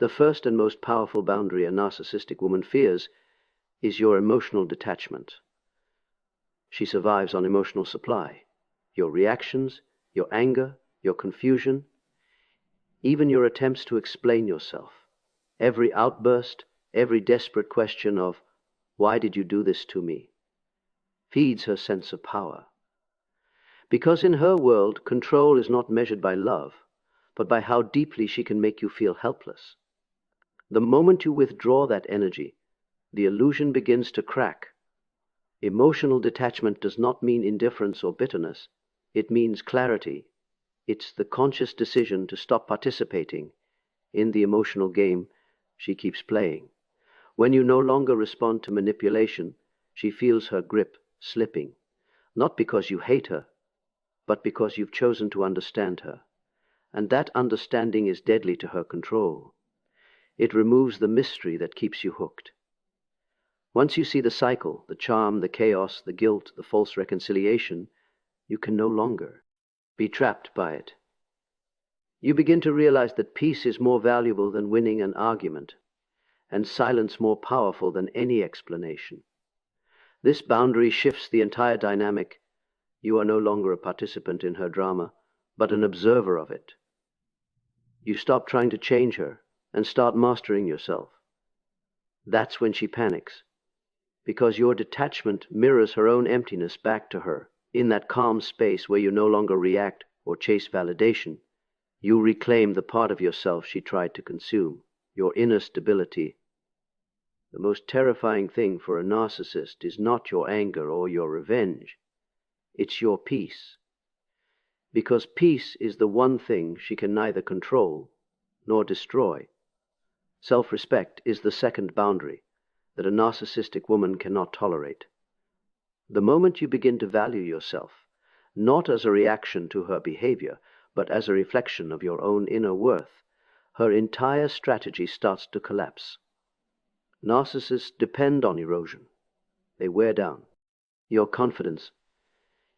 The first and most powerful boundary a narcissistic woman fears is your emotional detachment. She survives on emotional supply. Your reactions, your anger, your confusion, even your attempts to explain yourself. Every outburst, every desperate question of, "Why did you do this to me?" feeds her sense of power. Because in her world, control is not measured by love, but by how deeply she can make you feel helpless. The moment you withdraw that energy, the illusion begins to crack. Emotional detachment does not mean indifference or bitterness. It means clarity. It's the conscious decision to stop participating in the emotional game she keeps playing. When you no longer respond to manipulation, she feels her grip slipping, not because you hate her, but because you've chosen to understand her. And that understanding is deadly to her control. It removes the mystery that keeps you hooked. Once you see the cycle, the charm, the chaos, the guilt, the false reconciliation, you can no longer be trapped by it. You begin to realize that peace is more valuable than winning an argument, and silence more powerful than any explanation. This boundary shifts the entire dynamic. You are no longer a participant in her drama, but an observer of it. You stop trying to change her and start mastering yourself. That's when she panics, because your detachment mirrors her own emptiness back to her. In that calm space where you no longer react or chase validation, you reclaim the part of yourself she tried to consume, your inner stability. The most terrifying thing for a narcissist is not your anger or your revenge. It's your peace. Because peace is the one thing she can neither control nor destroy. Self-respect is the second boundary that a narcissistic woman cannot tolerate. The moment you begin to value yourself, not as a reaction to her behavior, but as a reflection of your own inner worth, her entire strategy starts to collapse. Narcissists depend on erosion. They wear down your confidence,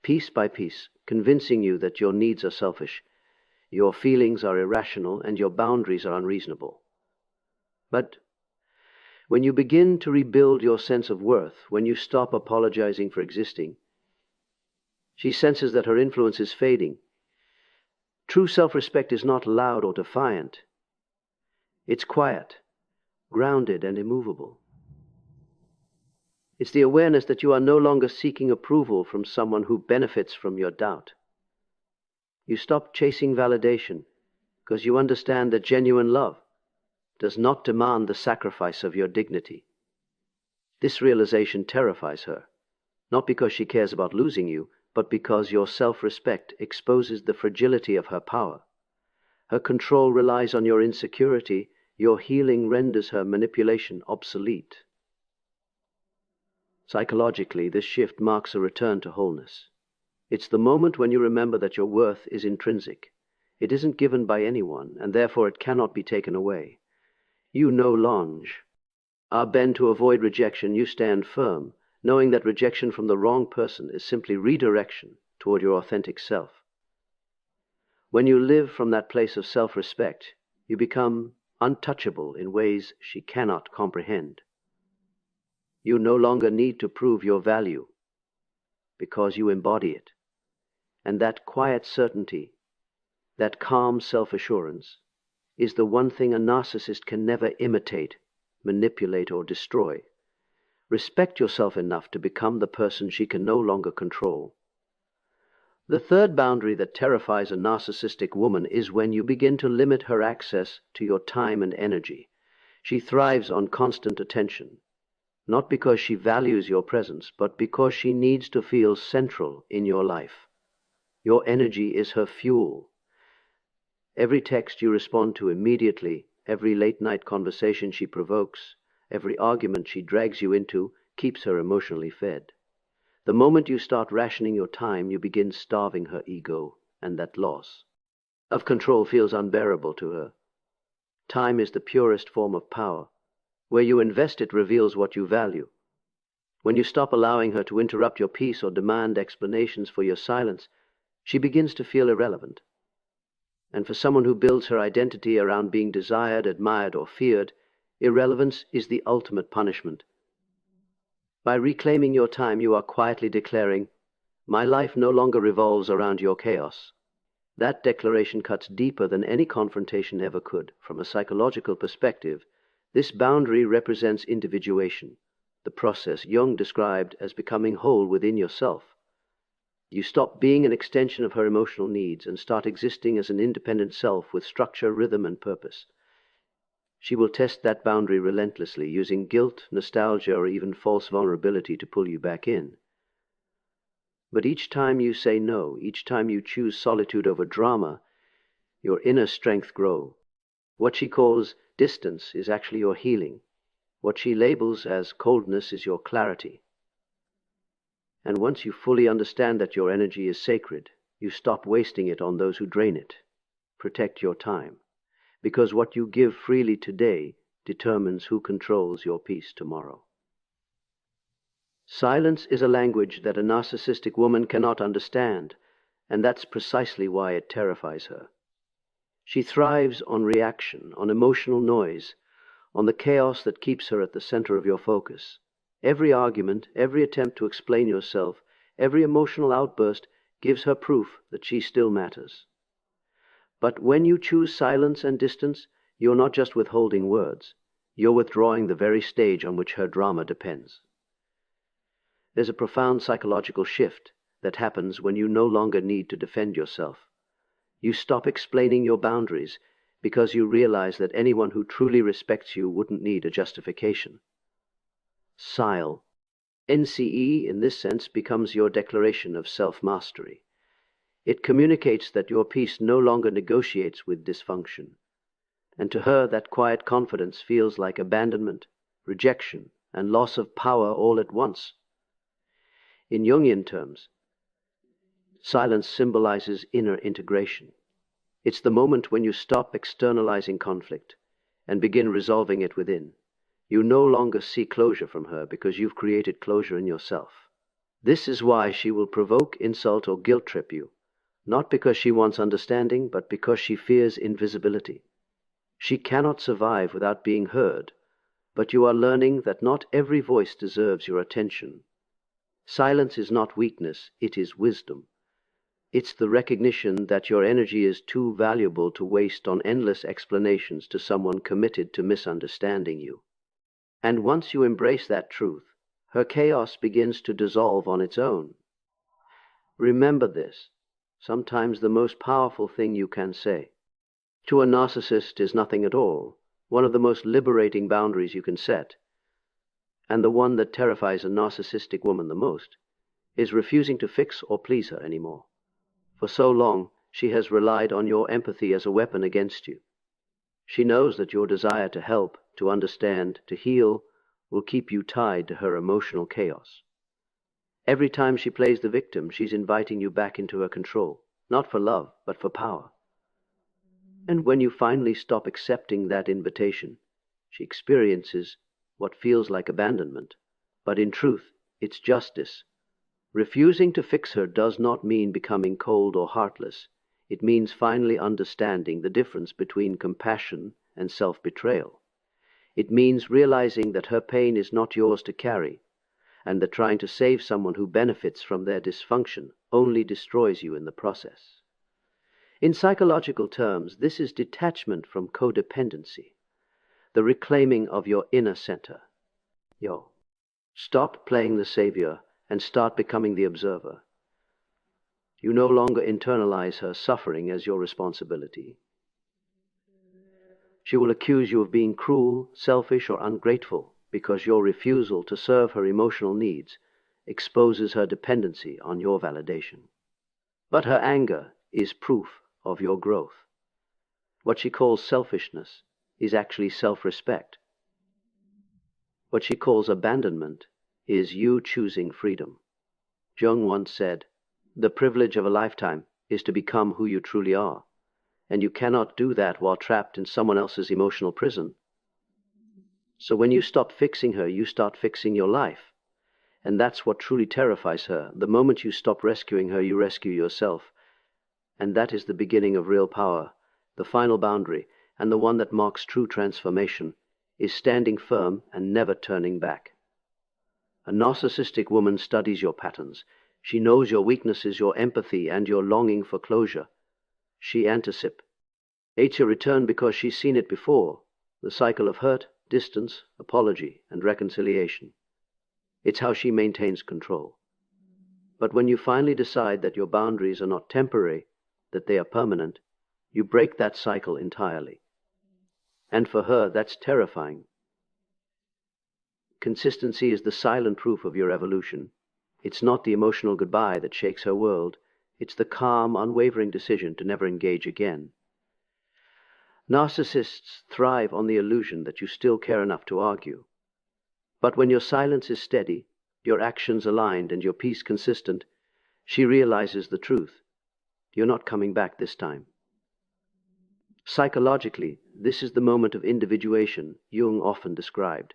piece by piece, convincing you that your needs are selfish, your feelings are irrational, and your boundaries are unreasonable. But when you begin to rebuild your sense of worth, when you stop apologizing for existing, she senses that her influence is fading. True self-respect is not loud or defiant. It's quiet, grounded, and immovable. It's the awareness that you are no longer seeking approval from someone who benefits from your doubt. You stop chasing validation because you understand that genuine love does not demand the sacrifice of your dignity. This realization terrifies her, not because she cares about losing you, but because your self-respect exposes the fragility of her power. Her control relies on your insecurity. Your healing renders her manipulation obsolete. Psychologically, this shift marks a return to wholeness. It's the moment when you remember that your worth is intrinsic. It isn't given by anyone, and therefore it cannot be taken away. You no longer are bent to avoid rejection. You stand firm, knowing that rejection from the wrong person is simply redirection toward your authentic self. When you live from that place of self-respect, you become untouchable in ways she cannot comprehend. You no longer need to prove your value because you embody it. And that quiet certainty, that calm self-assurance, is the one thing a narcissist can never imitate, manipulate, or destroy. Respect yourself enough to become the person she can no longer control. The third boundary that terrifies a narcissistic woman is when you begin to limit her access to your time and energy. She thrives on constant attention, not because she values your presence, but because she needs to feel central in your life. Your energy is her fuel. Every text you respond to immediately, every late-night conversation she provokes, every argument she drags you into keeps her emotionally fed. The moment you start rationing your time, you begin starving her ego, and that loss of control feels unbearable to her. Time is the purest form of power. Where you invest it reveals what you value. When you stop allowing her to interrupt your peace or demand explanations for your silence, she begins to feel irrelevant. And for someone who builds her identity around being desired, admired, or feared, irrelevance is the ultimate punishment. By reclaiming your time, you are quietly declaring, "My life no longer revolves around your chaos." That declaration cuts deeper than any confrontation ever could. From a psychological perspective, this boundary represents individuation, the process Jung described as becoming whole within yourself. You stop being an extension of her emotional needs and start existing as an independent self with structure, rhythm, and purpose. She will test that boundary relentlessly, using guilt, nostalgia, or even false vulnerability to pull you back in. But each time you say no, each time you choose solitude over drama, your inner strength grows. What she calls distance is actually your healing. What she labels as coldness is your clarity. And once you fully understand that your energy is sacred, you stop wasting it on those who drain it. Protect your time, because what you give freely today determines who controls your peace tomorrow. Silence is a language that a narcissistic woman cannot understand, and that's precisely why it terrifies her. She thrives on reaction, on emotional noise, on the chaos that keeps her at the center of your focus. Every argument, every attempt to explain yourself, every emotional outburst gives her proof that she still matters. But when you choose silence and distance, you're not just withholding words. You're withdrawing the very stage on which her drama depends. There's a profound psychological shift that happens when you no longer need to defend yourself. You stop explaining your boundaries because you realize that anyone who truly respects you wouldn't need a justification. Sile. NCE, in this sense, becomes your declaration of self-mastery. It communicates that your peace no longer negotiates with dysfunction. And to her, that quiet confidence feels like abandonment, rejection, and loss of power all at once. In Jungian terms, silence symbolizes inner integration. It's the moment when you stop externalizing conflict and begin resolving it within. You no longer seek closure from her because you've created closure in yourself. This is why she will provoke, insult, or guilt trip you, not because she wants understanding, but because she fears invisibility. She cannot survive without being heard, but you are learning that not every voice deserves your attention. Silence is not weakness, it is wisdom. It's the recognition that your energy is too valuable to waste on endless explanations to someone committed to misunderstanding you. And once you embrace that truth, her chaos begins to dissolve on its own. Remember this. Sometimes the most powerful thing you can say to a narcissist is nothing at all. One of the most liberating boundaries you can set, and the one that terrifies a narcissistic woman the most, is refusing to fix or please her anymore. For so long, she has relied on your empathy as a weapon against you. She knows that your desire to help, to understand, to heal, will keep you tied to her emotional chaos. Every time she plays the victim, she's inviting you back into her control, not for love, but for power. And when you finally stop accepting that invitation, she experiences what feels like abandonment, but in truth, it's justice. Refusing to fix her does not mean becoming cold or heartless. It means finally understanding the difference between compassion and self-betrayal. It means realizing that her pain is not yours to carry, and that trying to save someone who benefits from their dysfunction only destroys you in the process. In psychological terms, this is detachment from codependency, the reclaiming of your inner center. Stop playing the savior and start becoming the observer. You no longer internalize her suffering as your responsibility. She will accuse you of being cruel, selfish, or ungrateful because your refusal to serve her emotional needs exposes her dependency on your validation. But her anger is proof of your growth. What she calls selfishness is actually self-respect. What she calls abandonment is you choosing freedom. Jung once said, "The privilege of a lifetime is to become who you truly are, and you cannot do that while trapped in someone else's emotional prison." So when you stop fixing her, you start fixing your life. And that's what truly terrifies her. The moment you stop rescuing her, you rescue yourself. And that is the beginning of real power, The final boundary, and the one that marks true transformation, is standing firm and never turning back. A narcissistic woman studies your patterns. She knows your weaknesses, your empathy, and your longing for closure. She anticipates your return because she's seen it before, the cycle of hurt, distance, apology, and reconciliation. It's how she maintains control. But when you finally decide that your boundaries are not temporary, that they are permanent, you break that cycle entirely. And for her, that's terrifying. Consistency is the silent proof of your evolution. It's not the emotional goodbye that shakes her world. It's the calm, unwavering decision to never engage again. Narcissists thrive on the illusion that you still care enough to argue. But when your silence is steady, your actions aligned, and your peace consistent, she realizes the truth. You're not coming back this time. Psychologically, this is the moment of individuation Jung often described,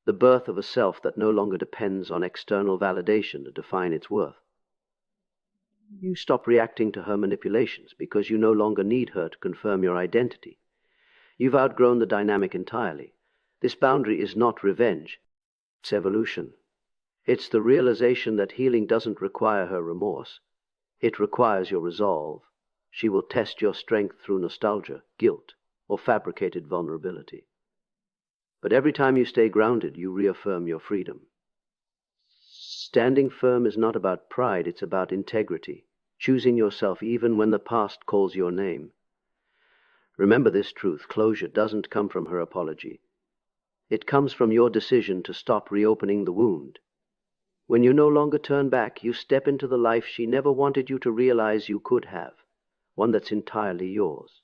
the birth of a self that no longer depends on external validation to define its worth. You stop reacting to her manipulations because you no longer need her to confirm your identity. You've outgrown the dynamic entirely. This boundary is not revenge, it's evolution. It's the realization that healing doesn't require her remorse. It requires your resolve. She will test your strength through nostalgia, guilt, or fabricated vulnerability. But every time you stay grounded, you reaffirm your freedom. Standing firm is not about pride, it's about integrity, choosing yourself even when the past calls your name. Remember this truth: closure doesn't come from her apology. It comes from your decision to stop reopening the wound. When you no longer turn back, you step into the life she never wanted you to realize you could have, one that's entirely yours.